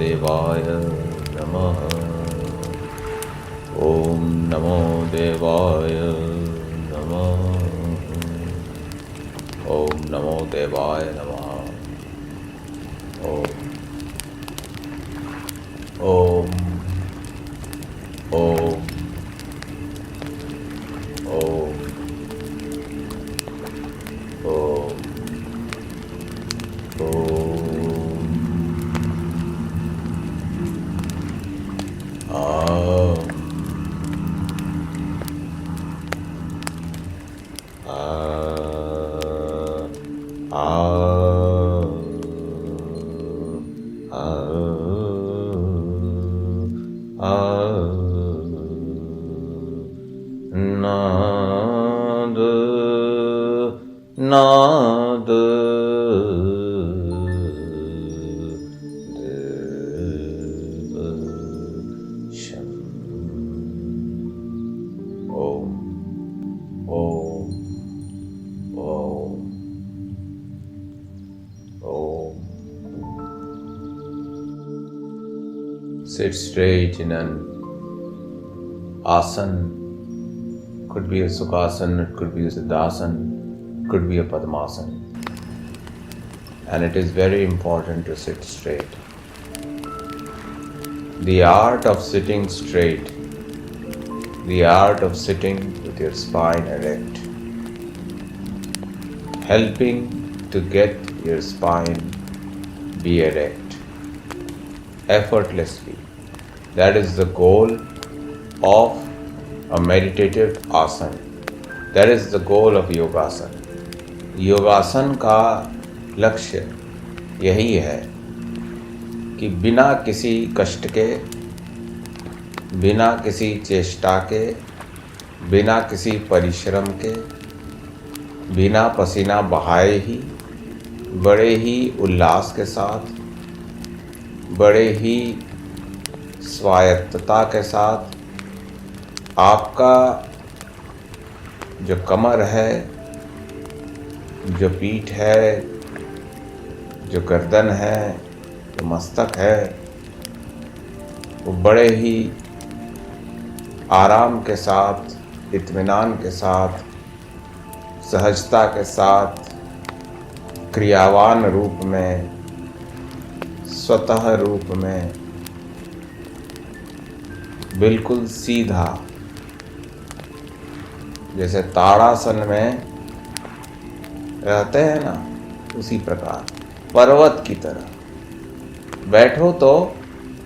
देवाय नमः। ओम नमो देवाय नमः। ओम नमो देवाय नमः। ओम ओम ओम ओम ओम ओम आम आ नाद नाद देव शं। Om Om Om Om. Sit straight in an asana. Could be a Sukhasana, it could be a Siddhasana, it could be a Padmasana. And it is very important to sit straight. The art of sitting straight, the art of sitting with your spine erect, helping to get your spine be erect effortlessly. That is the goal of a meditative asana. That is the goal of yogasana. योगासन का लक्ष्य यही है कि बिना किसी कष्ट के, बिना किसी चेष्टा के, बिना किसी परिश्रम के, बिना पसीना बहाए ही, बड़े ही उल्लास के साथ, बड़े ही स्वायत्तता के साथ आपका जो कमर है, जो पीठ है, जो गर्दन है, जो मस्तक है, वो बड़े ही आराम के साथ, इत्मीनान के साथ, सहजता के साथ, क्रियावान रूप में, स्वतः रूप में, बिल्कुल सीधा, जैसे ताड़ासन में रहते हैं ना, उसी प्रकार पर्वत की तरह बैठो तो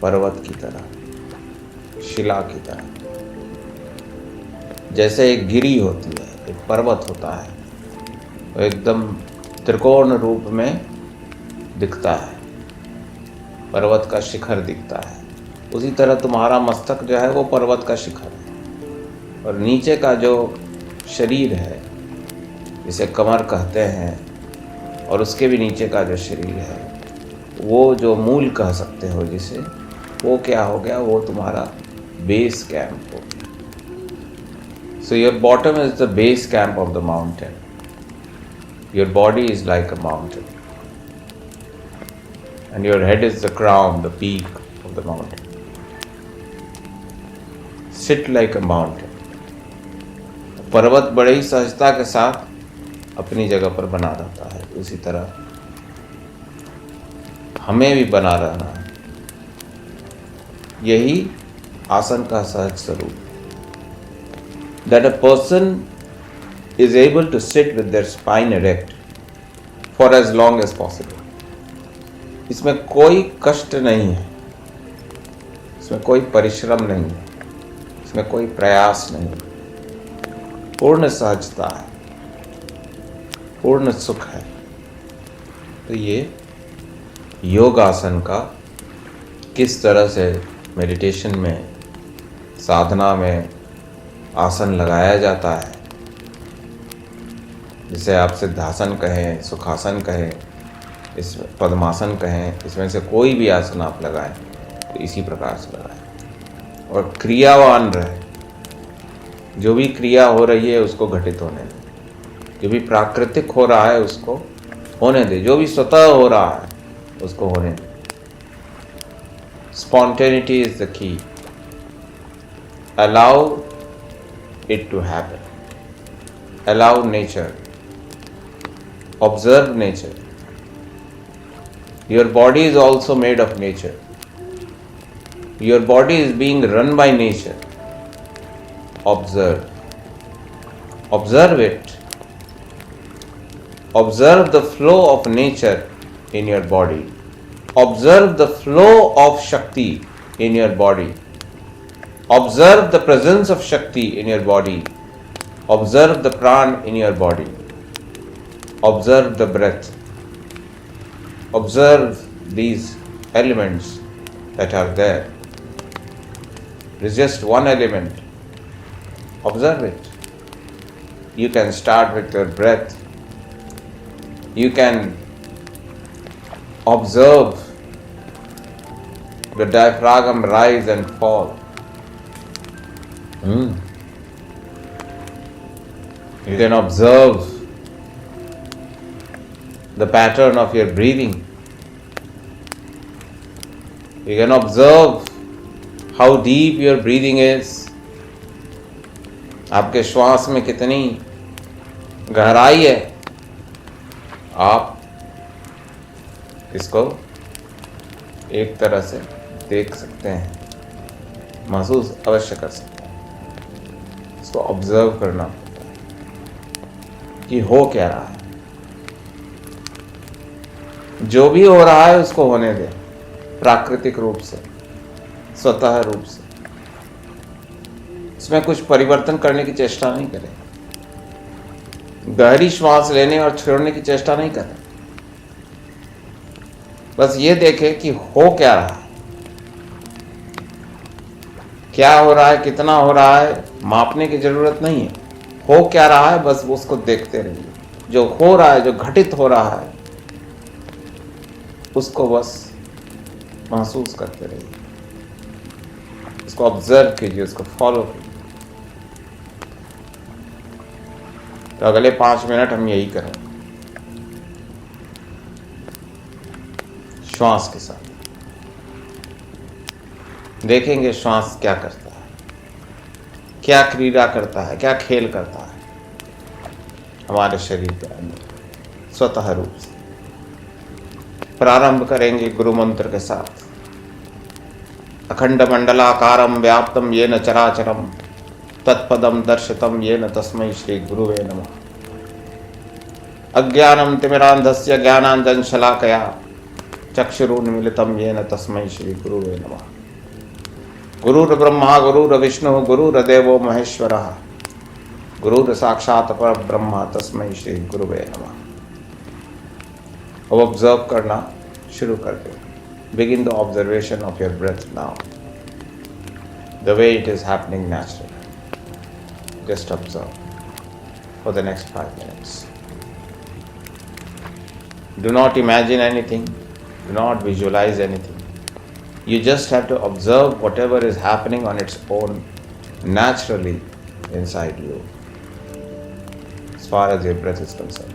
पर्वत की तरह, शिला की तरह। जैसे एक गिरी होती है, एक पर्वत होता है, वो एकदम त्रिकोण रूप में दिखता है, पर्वत का शिखर दिखता है। उसी तरह तुम्हारा मस्तक जो है वो पर्वत का शिखर है, और नीचे का जो शरीर है, जिसे कमर कहते हैं, और उसके भी नीचे का जो शरीर है, वो जो मूल कह सकते हो जिसे, वो क्या हो गया, वो तुम्हारा बेस कैंप हो गया। So your bottom is the base camp of the mountain. Your body is like a mountain and your head is the crown, the peak of the mountain. Sit like a mountain. पर्वत बड़े ही सहजता के साथ अपनी जगह पर बना रहता है, उसी तरह हमें भी बना रहना है। यही आसन का सहज स्वरूप, that a person is able to sit with their spine erect for as long as possible. इसमें कोई कष्ट नहीं है, इसमें कोई परिश्रम नहीं है, इसमें कोई प्रयास नहीं है, पूर्ण सहजता है, पूर्ण सुख है। तो ये योग आसन का किस तरह से मेडिटेशन में, साधना में आसन लगाया जाता है, जिसे आप सिद्धासन कहें, सुखासन कहें, इस पद्मासन कहें, इसमें से कोई भी आसन आप लगाएं तो इसी प्रकार से लगाएं और क्रियावान रहे। जो भी क्रिया हो रही है उसको घटित होने दें, जो भी प्राकृतिक हो रहा है उसको होने दें, जो भी स्वतः हो रहा है उसको होने दें। Spontaneity is the key. Allow it to happen. Allow nature. Observe nature. Your body is also made of nature. Your body is being run by nature. Observe. Observe it. Observe the flow of nature in your body. Observe the flow of Shakti in your body. Observe the presence of Shakti in your body. Observe the Pran in your body. Observe the breath. Observe these elements that are there. It is just one element. Observe it. You can start with your breath. You can observe the diaphragm rise and fall. You can observe the pattern of your breathing. You can observe how deep your breathing is. आपके श्वास में कितनी गहराई है, आप इसको एक तरह से देख सकते हैं, महसूस अवश्य कर सकते हैं। इसको ऑब्जर्व करना पड़ता है कि हो क्या रहा है। जो भी हो रहा है उसको होने दें, प्राकृतिक रूप से, स्वतः रूप से। इसमें कुछ परिवर्तन करने की चेष्टा नहीं करें। गहरी श्वास लेने और छोड़ने की चेष्टा नहीं करें। बस ये देखें कि हो क्या रहा है, क्या हो रहा है, कितना हो रहा है, मापने की जरूरत नहीं है। हो क्या रहा है, बस उसको देखते रहिए। जो हो रहा है, जो घटित हो रहा है, उसको बस महसूस करते रहिए, उसको ऑब्जर्व कीजिए, उसको फॉलो कीजिए। तो अगले 5 मिनट हम यही करें, श्वास के साथ देखेंगे श्वास क्या करता है, क्या क्रीड़ा करता है, क्या खेल करता है हमारे शरीर के अंदर स्वतः रूप से। प्रारंभ करेंगे गुरु मंत्र के साथ। अखंड मंडलाकारं व्याप्तं येन चराचरं तत्पदं दर्शितं येन तस्मै श्री गुरुवे नमः। अज्ञानं तिमिरान्धस्य ज्ञानाञ्जनशलाकया चक्षुरुन्मीलितं येन तस्मै श्री गुरुवे नमः। गुरुर्ब्रह्मा गुरुर्विष्णुः गुरुर्देवो महेश्वरः गुरुर्साक्षात् परब्रह्म तस्मै श्री गुरुवे नमः। अब ऑब्जर्व करना शुरू कर दो। Begin the observation of your breath now, the way it is happening naturally. Just observe for the next 5 minutes. Do not imagine anything, do not visualize anything. You just have to observe whatever is happening on its own naturally inside you, as far as your breath is concerned.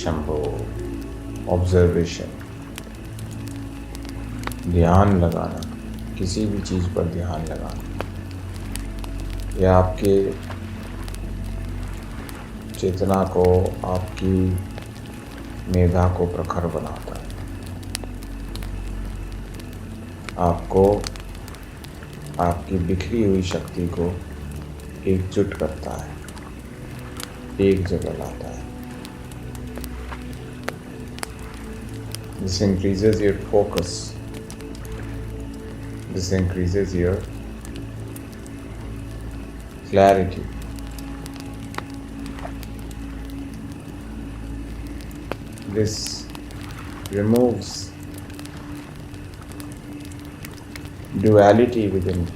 Shambho. Observation, ध्यान लगाना, किसी भी चीज़ पर ध्यान लगाना, यह आपके चेतना को, आपकी मेधा को प्रखर बनाता है, आपको आपकी बिखरी हुई शक्ति को एकजुट करता है, एक जगह लाता है। This increases your focus. This increases your clarity. This removes duality within.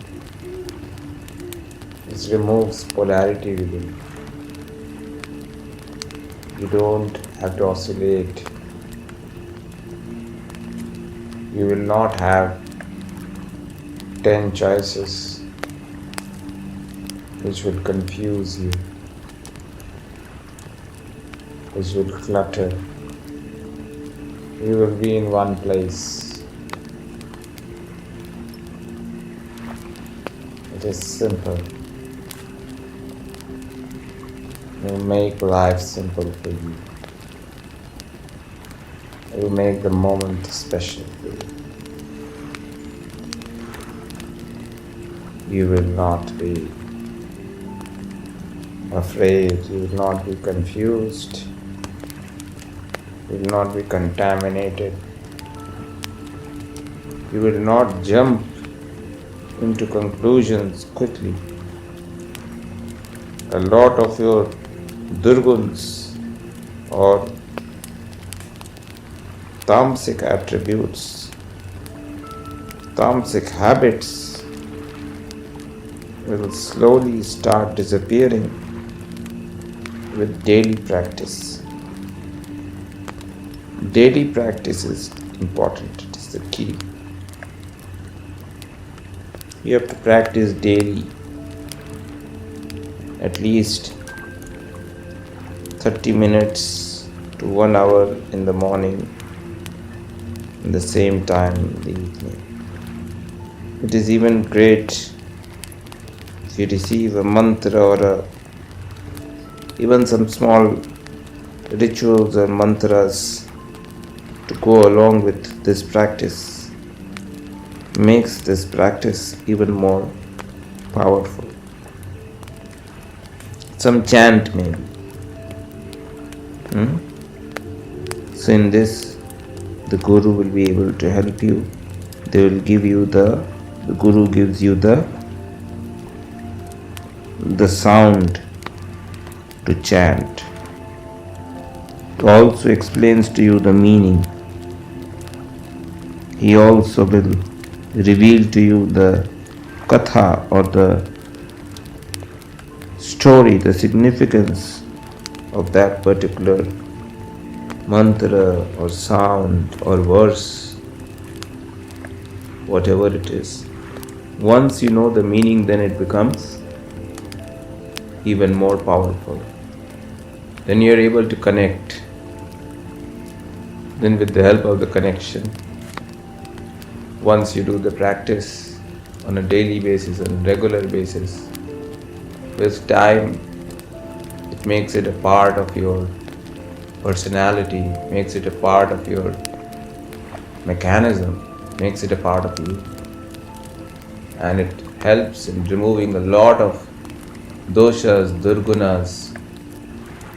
This removes polarity within. You don't have to oscillate. You will not have 10 choices which will confuse you, which will clutter. You will be in one place. It is simple. You make life simple for you. You make the moment special for you. You will not be afraid, you will not be confused, you will not be contaminated, you will not jump into conclusions quickly. A lot of your durguns or tamasic attributes, tamasic habits will slowly start disappearing with daily practice. Daily practice is important, it is the key. You have to practice daily, at least 30 minutes to 1 hour in the morning and the same time in the evening. It is even great if you receive a mantra or even some small rituals or mantras to go along with this practice, makes this practice even more powerful. Some chant maybe. So in this, the Guru will be able to help you. They will give you the Guru gives you the sound to chant. He also explains to you the meaning. He also will reveal to you the katha or the story, the significance of that particular mantra or sound or verse, whatever it is. Once you know the meaning, then it becomes even more powerful. Then you are able to connect. Then with the help of the connection, once you do the practice on a daily basis and regular basis, with time it makes it a part of your personality, makes it a part of your mechanism, makes it a part of you, and it helps in removing a lot of doshas, durgunas,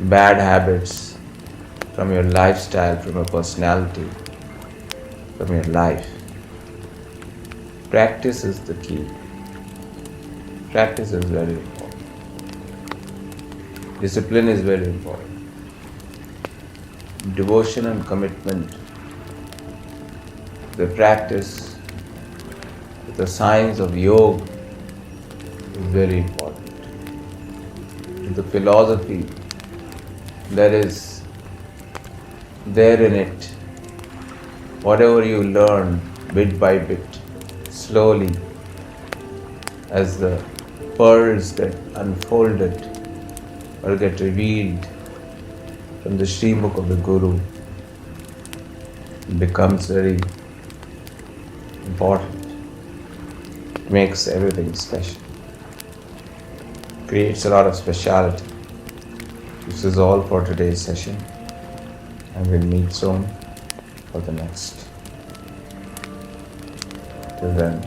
bad habits from your lifestyle, from your personality, from your life. Practice is the key. Practice is very important. Discipline is very important. Devotion and commitment, the practice, the science of yoga is very important. The philosophy that is there in it, whatever you learn bit by bit, slowly, as the pearls get unfolded or get revealed, from the Srimukh of the Guru becomes very important. It makes everything special. Creates a lot of speciality. This is all for today's session, and we'll meet soon for the next. Till then,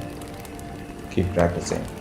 keep practicing.